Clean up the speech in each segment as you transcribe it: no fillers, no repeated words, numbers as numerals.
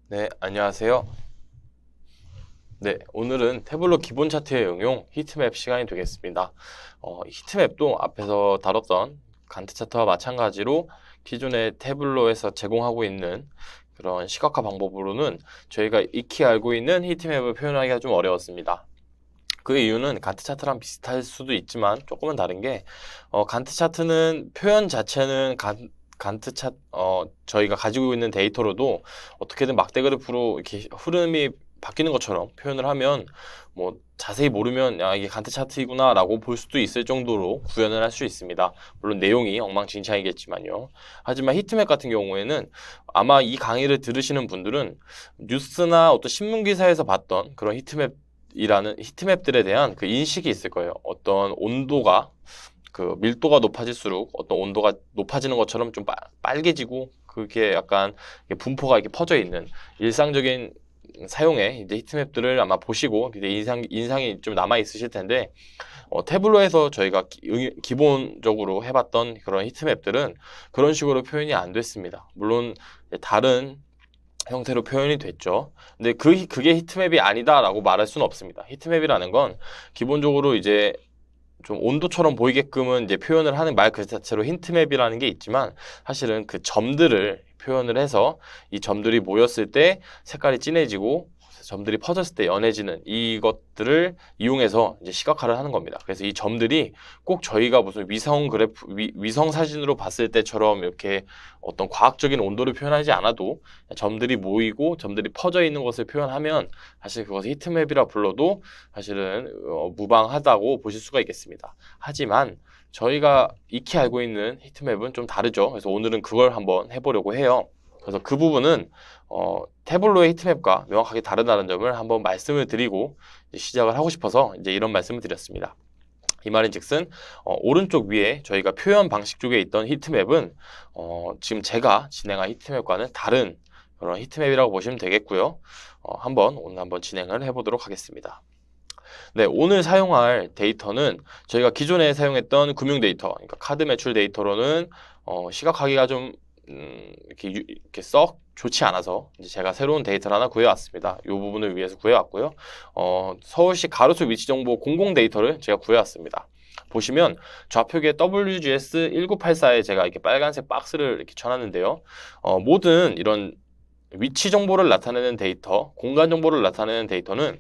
네, 안녕하세요. 네, 오늘은 태블로 기본 차트의 응용 히트맵 시간이 되겠습니다. 히트맵도 앞에서 다뤘던 간트 차트와 마찬가지로 기존의 태블로에서 제공하고 있는 그런 시각화 방법으로는 저희가 익히 알고 있는 히트맵을 표현하기가 좀 어려웠습니다. 그 이유는 간트 차트랑 비슷할 수도 있지만 조금은 다른 게 간트 차트는 표현 자체는 간트 차 저희가 가지고 있는 데이터로도 어떻게든 막대 그래프로 이렇게 흐름이 바뀌는 것처럼 표현을 하면 뭐 자세히 모르면 야 이게 간트 차트이구나라고 볼 수도 있을 정도로 구현을 할 수 있습니다. 물론 내용이 엉망진창이겠지만요. 하지만 히트맵 같은 경우에는 아마 이 강의를 들으시는 분들은 뉴스나 어떤 신문 기사에서 봤던 그런 히트맵이라는 히트맵들에 대한 그 인식이 있을 거예요. 어떤 온도가 그 밀도가 높아질수록 어떤 온도가 높아지는 것처럼 좀 빨개지고 그게 약간 분포가 이렇게 퍼져 있는 일상적인 사용의 이제 히트맵들을 아마 보시고 이제 인상이 좀 남아 있으실 텐데 태블로에서 저희가 기본적으로 해봤던 그런 히트맵들은 그런 식으로 표현이 안 됐습니다. 물론 다른 형태로 표현이 됐죠. 근데 그게 히트맵이 아니다라고 말할 수는 없습니다. 히트맵이라는 건 기본적으로 이제 좀 온도처럼 보이게끔은 이제 표현을 하는 말 그 자체로 힌트맵이라는 게 있지만 사실은 그 점들을 표현을 해서 이 점들이 모였을 때 색깔이 진해지고 점들이 퍼졌을 때 연해지는 이것들을 이용해서 이제 시각화를 하는 겁니다. 그래서 이 점들이 꼭 저희가 무슨 위성 사진으로 봤을 때처럼 이렇게 어떤 과학적인 온도를 표현하지 않아도 점들이 모이고 점들이 퍼져 있는 것을 표현하면 사실 그것을 히트맵이라 불러도 사실은 무방하다고 보실 수가 있겠습니다. 하지만 저희가 익히 알고 있는 히트맵은 좀 다르죠. 그래서 오늘은 그걸 한번 해보려고 해요. 그래서 그 부분은 태블로의 히트맵과 명확하게 다르다는 점을 한번 말씀을 드리고 시작을 하고 싶어서 이제 이런 말씀을 드렸습니다. 이 말인즉슨 오른쪽 위에 저희가 표현 방식 쪽에 있던 히트맵은 지금 제가 진행한 히트맵과는 다른 그런 히트맵이라고 보시면 되겠고요. 오늘 한번 진행을 해보도록 하겠습니다. 네, 오늘 사용할 데이터는 저희가 기존에 사용했던 금융 데이터, 그러니까 카드 매출 데이터로는 시각화하기가 좀 이렇게 썩 좋지 않아서 이제 제가 새로운 데이터를 하나 구해왔습니다. 이 부분을 위해서 구해왔고요. 서울시 가로수 위치 정보 공공 데이터를 제가 구해왔습니다. 보시면 좌표계 WGS 1984에 제가 이렇게 빨간색 박스를 이렇게 쳐놨는데요. 모든 이런 위치 정보를 나타내는 데이터, 공간 정보를 나타내는 데이터는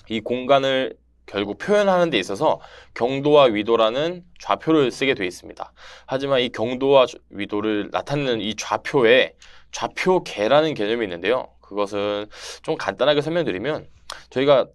이 공간을 결국 표현하는 데 있어서 경도와 위도라는 좌표를 쓰게 되어 있습니다. 하지만 이 경도와 위도를 나타내는 이 좌표에 좌표계라는 개념이 있는데요. 그것은 좀 간단하게 설명드리면 저희가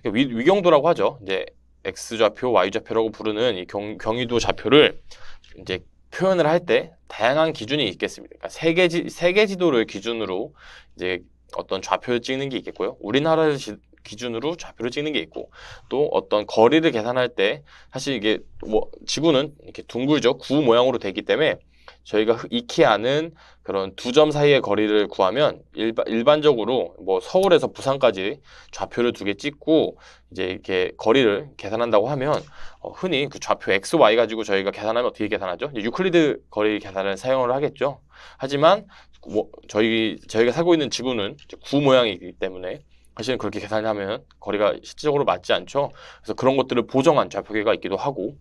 위경도라고 하죠. 이제 X좌표, Y좌표라고 부르는 이 경위도 좌표를 이제 표현을 할 때 다양한 기준이 있겠습니다. 그러니까 세계 지도를 기준으로 이제 어떤 좌표를 찍는 게 있겠고요. 우리나라를 기준으로 좌표를 찍는 게 있고 또 어떤 거리를 계산할 때 사실 이게 뭐 지구는 이렇게 둥글죠. 구 모양으로 되기 때문에 저희가 익히 아는 그런 두 점 사이의 거리를 구하면 일반적으로 뭐 서울에서 부산까지 좌표를 두 개 찍고 이제 이렇게 거리를 계산한다고 하면 흔히 그 좌표 x, y 가지고 저희가 계산하면 어떻게 계산하죠? 이제 유클리드 거리 계산을 사용을 하겠죠. 하지만 뭐 저희가 살고 있는 지구는 구 모양이기 때문에 사실은 그렇게 계산하면 거리가 실질적으로 맞지 않죠. 그래서 그런 것들을 보정한 좌표계가 있기도 하고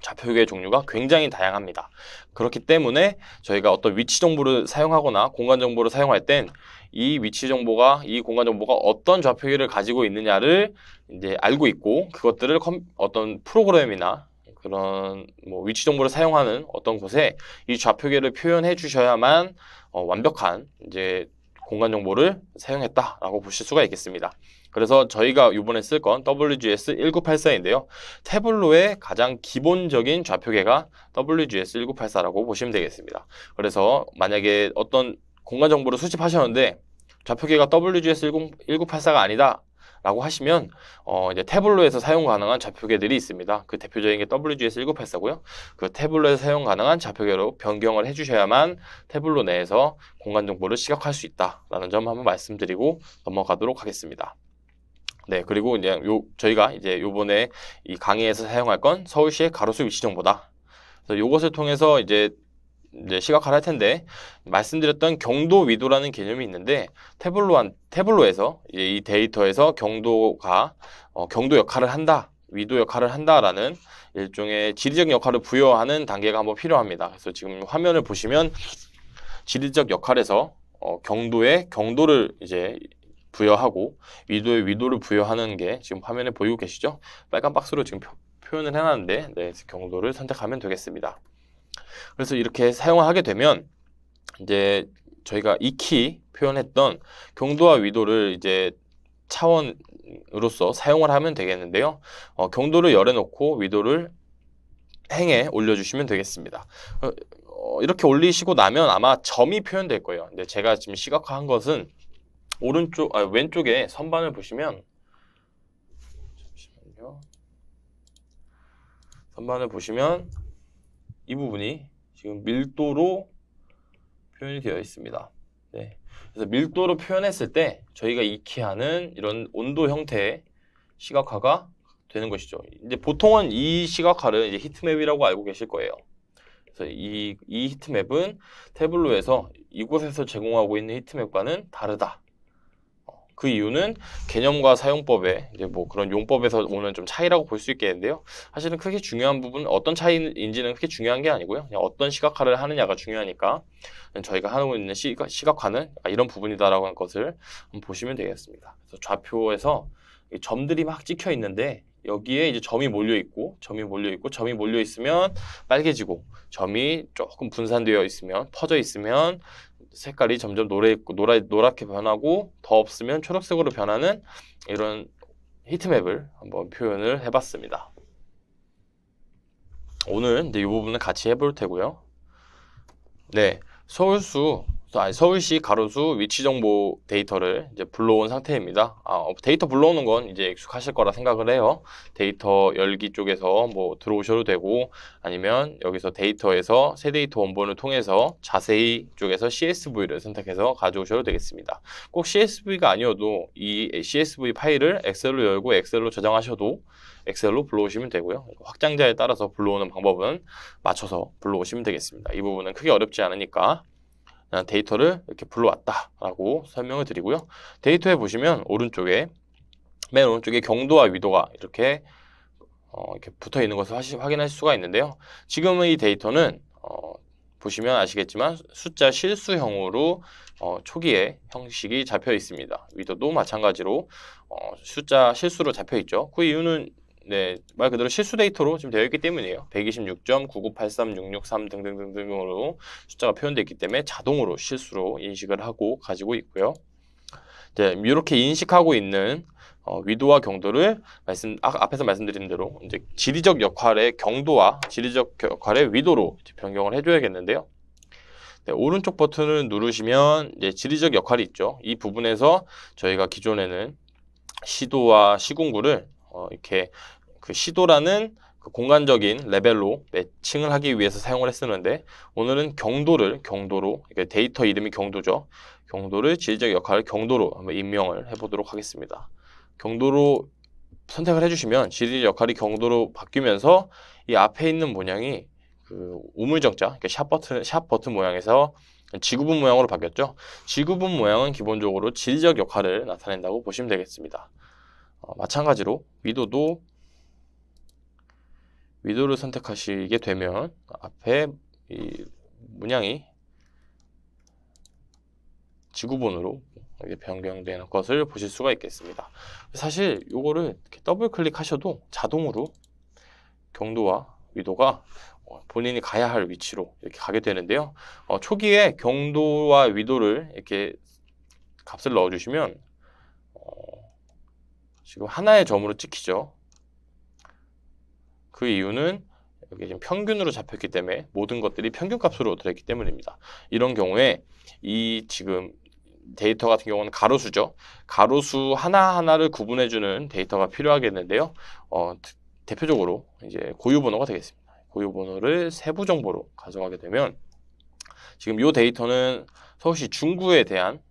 좌표계의 종류가 굉장히 다양합니다. 그렇기 때문에 저희가 어떤 위치 정보를 사용하거나 공간 정보를 사용할 땐 이 위치 정보가 이 공간 정보가 어떤 좌표계를 가지고 있느냐를 이제 알고 있고 그것들을 어떤 프로그램이나 그런 뭐 위치 정보를 사용하는 어떤 곳에 이 좌표계를 표현해 주셔야만 완벽한 이제 공간 정보를 사용했다라고 보실 수가 있겠습니다. 그래서 저희가 이번에 쓸 건 WGS 1984인데요. 태블로의 가장 기본적인 좌표계가 WGS 1984라고 보시면 되겠습니다. 그래서 만약에 어떤 공간 정보를 수집하셨는데 좌표계가 WGS 1984가 아니다 라고 하시면 이제 태블로에서 사용 가능한 좌표계들이 있습니다. 그 대표적인 게 WGS 1984고요. 그 태블로에서 사용 가능한 좌표계로 변경을 해주셔야만 태블로 내에서 공간 정보를 시각화할 수 있다라는 점 한번 말씀드리고 넘어가도록 하겠습니다. 네, 그리고 이제 저희가 이제 요번에 이 강의에서 사용할 건 서울시의 가로수 위치 정보다. 그래서 요것을 통해서 이제 이제 시각화를 할 텐데, 말씀드렸던 경도 위도라는 개념이 있는데, 태블로에서 이 데이터에서 경도가 경도 역할을 한다, 위도 역할을 한다라는 일종의 지리적 역할을 부여하는 단계가 한번 필요합니다. 그래서 지금 화면을 보시면 지리적 역할에서 경도에 경도를 이제 부여하고 위도에 위도를 부여하는 게 지금 화면에 보이고 계시죠? 빨간 박스로 지금 표현을 해놨는데, 네, 경도를 선택하면 되겠습니다. 그래서 이렇게 사용을 하게 되면 이제 저희가 익히 표현했던 경도와 위도를 이제 차원으로서 사용을 하면 되겠는데요. 경도를 열에 놓고 위도를 행에 올려주시면 되겠습니다. 이렇게 올리시고 나면 아마 점이 표현될 거예요. 근데 제가 지금 시각화한 것은 왼쪽에 선반을 보시면, 잠시만요. 선반을 보시면 이 부분이 지금 밀도로 표현이 되어 있습니다. 네. 그래서 밀도로 표현했을 때 저희가 익히 하는 이런 온도 형태의 시각화가 되는 것이죠. 이제 보통은 이 시각화를 이제 히트맵이라고 알고 계실 거예요. 그래서 이 히트맵은 태블로에서 이곳에서 제공하고 있는 히트맵과는 다르다. 그 이유는 개념과 사용법에 이제 뭐 그런 용법에서 오는 좀 차이라고 볼 수 있겠는데요. 사실은 크게 중요한 부분은 어떤 차이인지는 크게 중요한 게 아니고요. 그냥 어떤 시각화를 하느냐가 중요하니까 저희가 하고 있는 시각화는 이런 부분이다라고 하는 것을 한번 보시면 되겠습니다. 그래서 좌표에서 점들이 막 찍혀 있는데 여기에 이제 점이 몰려 있고 점이 몰려 있으면 빨개지고 점이 조금 분산되어 있으면 퍼져 있으면 색깔이 점점 노랗게 변하고 더 없으면 초록색으로 변하는 이런 히트맵을 한번 표현을 해봤습니다. 오늘 이제 이 부분을 같이 해볼 테고요. 네, 서울시 가로수 위치 정보 데이터를 이제 불러온 상태입니다. 데이터 불러오는 건 이제 익숙하실 거라 생각을 해요. 데이터 열기 쪽에서 뭐 들어오셔도 되고, 아니면 여기서 데이터에서 새 데이터 원본을 통해서 자세히 쪽에서 CSV를 선택해서 가져오셔도 되겠습니다. 꼭 CSV가 아니어도 이 CSV 파일을 엑셀로 열고 엑셀로 저장하셔도 엑셀로 불러오시면 되고요. 확장자에 따라서 불러오는 방법은 맞춰서 불러오시면 되겠습니다. 이 부분은 크게 어렵지 않으니까 데이터를 이렇게 불러왔다라고 설명을 드리고요. 데이터에 보시면 맨 오른쪽에 경도와 위도가 이렇게 붙어 있는 것을 확인하실 수가 있는데요. 지금의 이 데이터는 보시면 아시겠지만 숫자 실수형으로 초기에 형식이 잡혀 있습니다. 위도도 마찬가지로 숫자 실수로 잡혀 있죠. 그 이유는 말 그대로 실수 데이터로 지금 되어 있기 때문이에요. 126.9983663 등등등등으로 숫자가 표현되어 있기 때문에 자동으로 실수로 인식을 하고 가지고 있고요. 이렇게 인식하고 있는 위도와 경도를 앞에서 말씀드린 대로 이제 지리적 역할의 경도와 지리적 역할의 위도로 변경을 해줘야겠는데요. 오른쪽 버튼을 누르시면 이제 지리적 역할이 있죠. 이 부분에서 저희가 기존에는 시도와 시군구를 이렇게 그 시도라는 그 공간적인 레벨로 매칭을 하기 위해서 사용을 했었는데, 오늘은 경도로, 데이터 이름이 경도죠. 경도를 지리적 역할을 경도로 한번 임명을 해보도록 하겠습니다. 경도로 선택을 해주시면 지리적 역할이 경도로 바뀌면서 이 앞에 있는 모양이 그 우물정자, 샵 버튼 모양에서 지구본 모양으로 바뀌었죠. 지구본 모양은 기본적으로 지리적 역할을 나타낸다고 보시면 되겠습니다. 마찬가지로 위도를 선택하시게 되면 앞에 이 문양이 지구본으로 변경되는 것을 보실 수가 있겠습니다. 사실 이거를 이렇게 더블 클릭하셔도 자동으로 경도와 위도가 본인이 가야 할 위치로 이렇게 가게 되는데요. 초기에 경도와 위도를 이렇게 값을 넣어주시면 지금 하나의 점으로 찍히죠. 그 이유는 여기 지금 평균으로 잡혔기 때문에 모든 것들이 평균값으로 들어있기 때문입니다. 이런 경우에 이 지금 데이터 같은 경우는 가로수죠. 가로수 하나하나를 구분해주는 데이터가 필요하겠는데요. 대표적으로 이제 고유번호가 되겠습니다. 고유번호를 세부 정보로 가져가게 되면 지금 이 데이터는 서울시 중구에 대한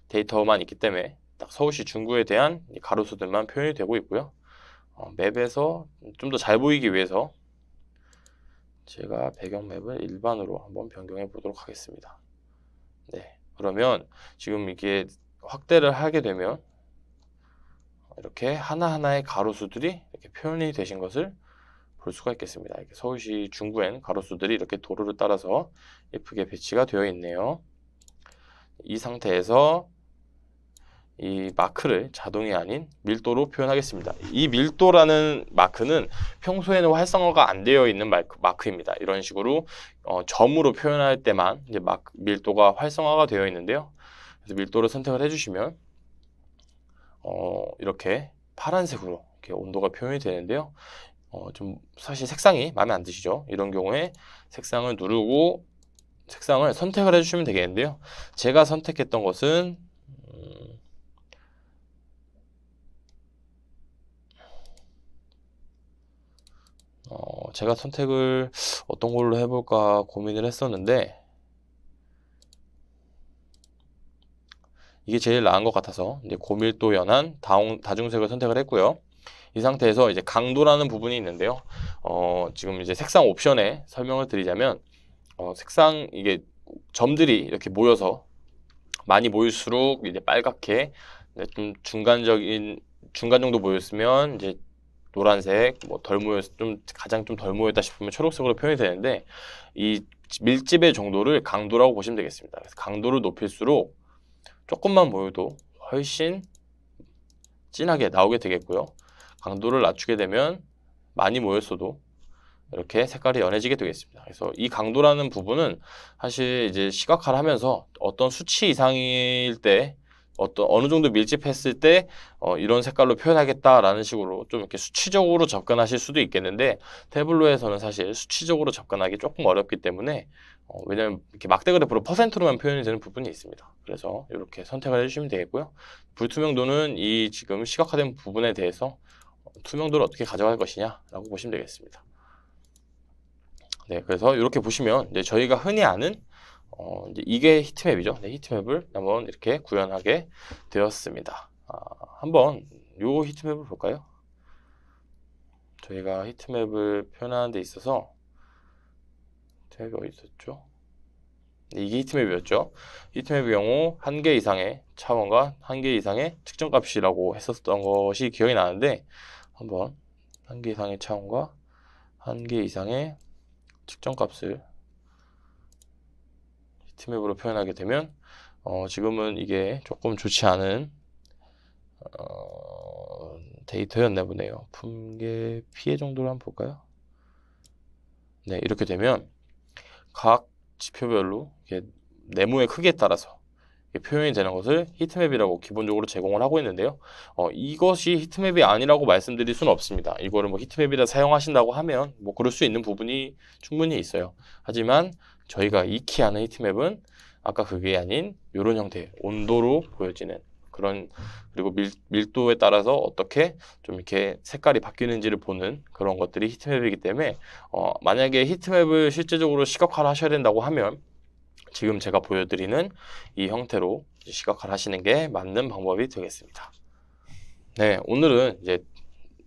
데이터만 있기 때문에 딱 서울시 중구에 대한 가로수들만 표현이 되고 있고요. 맵에서 좀 더 잘 보이기 위해서 제가 배경맵을 일반으로 한번 변경해 보도록 하겠습니다. 네, 그러면 지금 이게 확대를 하게 되면 이렇게 하나하나의 가로수들이 이렇게 표현이 되신 것을 볼 수가 있겠습니다. 이렇게 서울시 중구엔 가로수들이 이렇게 도로를 따라서 예쁘게 배치가 되어 있네요. 이 상태에서 이 마크를 자동이 아닌 밀도로 표현하겠습니다. 이 밀도라는 마크는 평소에는 활성화가 안 되어 있는 마크입니다. 이런 식으로 점으로 표현할 때만 이제 밀도가 활성화가 되어 있는데요. 그래서 밀도를 선택을 해주시면 이렇게 파란색으로 이렇게 온도가 표현이 되는데요. 좀 사실 색상이 마음에 안 드시죠? 이런 경우에 색상을 누르고 색상을 선택을 해주시면 되겠는데요. 제가 선택했던 것은 제가 선택을 어떤 걸로 해볼까 고민을 했었는데 이게 제일 나은 것 같아서 이제 고밀도 연한 다중색을 선택을 했고요. 이 상태에서 이제 강도라는 부분이 있는데요. 지금 이제 색상 옵션에 설명을 드리자면 색상 이게 점들이 이렇게 모여서 많이 모일수록 이제 빨갛게 좀 중간 정도 모였으면 이제 노란색, 뭐 덜 모였 가장 좀 덜 모였다 싶으면 초록색으로 표현이 되는데 이 밀집의 정도를 강도라고 보시면 되겠습니다. 그래서 강도를 높일수록 조금만 모여도 훨씬 진하게 나오게 되겠고요. 강도를 낮추게 되면 많이 모였어도 이렇게 색깔이 연해지게 되겠습니다. 그래서 이 강도라는 부분은 사실 이제 시각화를 하면서 어떤 수치 이상일 때 어느 정도 밀집했을 때 이런 색깔로 표현하겠다라는 식으로 좀 이렇게 수치적으로 접근하실 수도 있겠는데 태블로에서는 사실 수치적으로 접근하기 조금 어렵기 때문에 왜냐면 이렇게 막대 그래프로 퍼센트로만 표현이 되는 부분이 있습니다. 그래서 이렇게 선택을 해주시면 되겠고요. 불투명도는 이 지금 시각화된 부분에 대해서 투명도를 어떻게 가져갈 것이냐라고 보시면 되겠습니다. 네, 그래서 이렇게 보시면 이제 저희가 흔히 아는 이제 이게 히트맵이죠. 네, 히트맵을 한번 이렇게 구현하게 되었습니다. 한번 요 히트맵을 볼까요? 저희가 히트맵을 표현하는 데 있어서 히트맵이 어디 있었죠? 네, 이게 히트맵이었죠. 히트맵의 경우 1개 이상의 차원과 1개 이상의 측정값이라고 했었던 것이 기억이 나는데 한번 1개 이상의 차원과 1개 이상의 측정값을 히트맵으로 표현하게 되면 지금은 이게 조금 좋지 않은 데이터였나 보네요. 품계 피해 정도를 한번 볼까요? 네, 이렇게 되면 각 지표별로 네모의 크기에 따라서 표현이 되는 것을 히트맵이라고 기본적으로 제공을 하고 있는데요. 이것이 히트맵이 아니라고 말씀드릴 수는 없습니다. 이거를 뭐 히트맵이라 사용하신다고 하면 뭐 그럴 수 있는 부분이 충분히 있어요. 하지만 저희가 익히 하는 히트맵은 아까 그게 아닌 이런 형태의 온도로 보여지는 그런 그리고 밀도에 따라서 어떻게 좀 이렇게 색깔이 바뀌는지를 보는 그런 것들이 히트맵이기 때문에 만약에 히트맵을 실제적으로 시각화를 하셔야 된다고 하면 지금 제가 보여드리는 이 형태로 시각화를 하시는 게 맞는 방법이 되겠습니다. 네, 오늘은 이제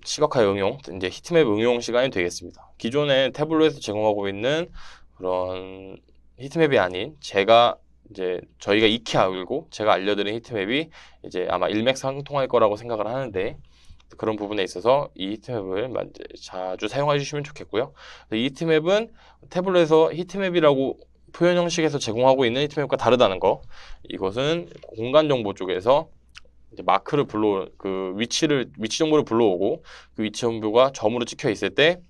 시각화 응용, 이제 히트맵 응용 시간이 되겠습니다. 기존에 태블로에서 제공하고 있는 그런 히트맵이 아닌 저희가 익히 알고 제가 알려드린 히트맵이 이제 아마 일맥상통할 거라고 생각을 하는데 그런 부분에 있어서 이 히트맵을 자주 사용해 주시면 좋겠고요. 이 히트맵은 태블로에서 히트맵이라고 표현 형식에서 제공하고 있는 히트맵과 다르다는 거. 이것은 공간 정보 쪽에서 이제 마크를 위치 정보를 불러오고 그 위치 정보가 점으로 찍혀 있을 때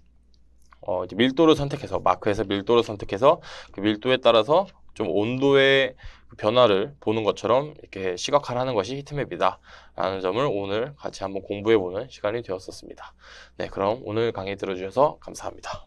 이제 밀도를 선택해서 마크에서 밀도를 선택해서 그 밀도에 따라서 좀 온도의 변화를 보는 것처럼 이렇게 시각화를 하는 것이 히트맵이다 라는 점을 오늘 같이 한번 공부해 보는 시간이 되었었습니다. 네, 그럼 오늘 강의 들어주셔서 감사합니다.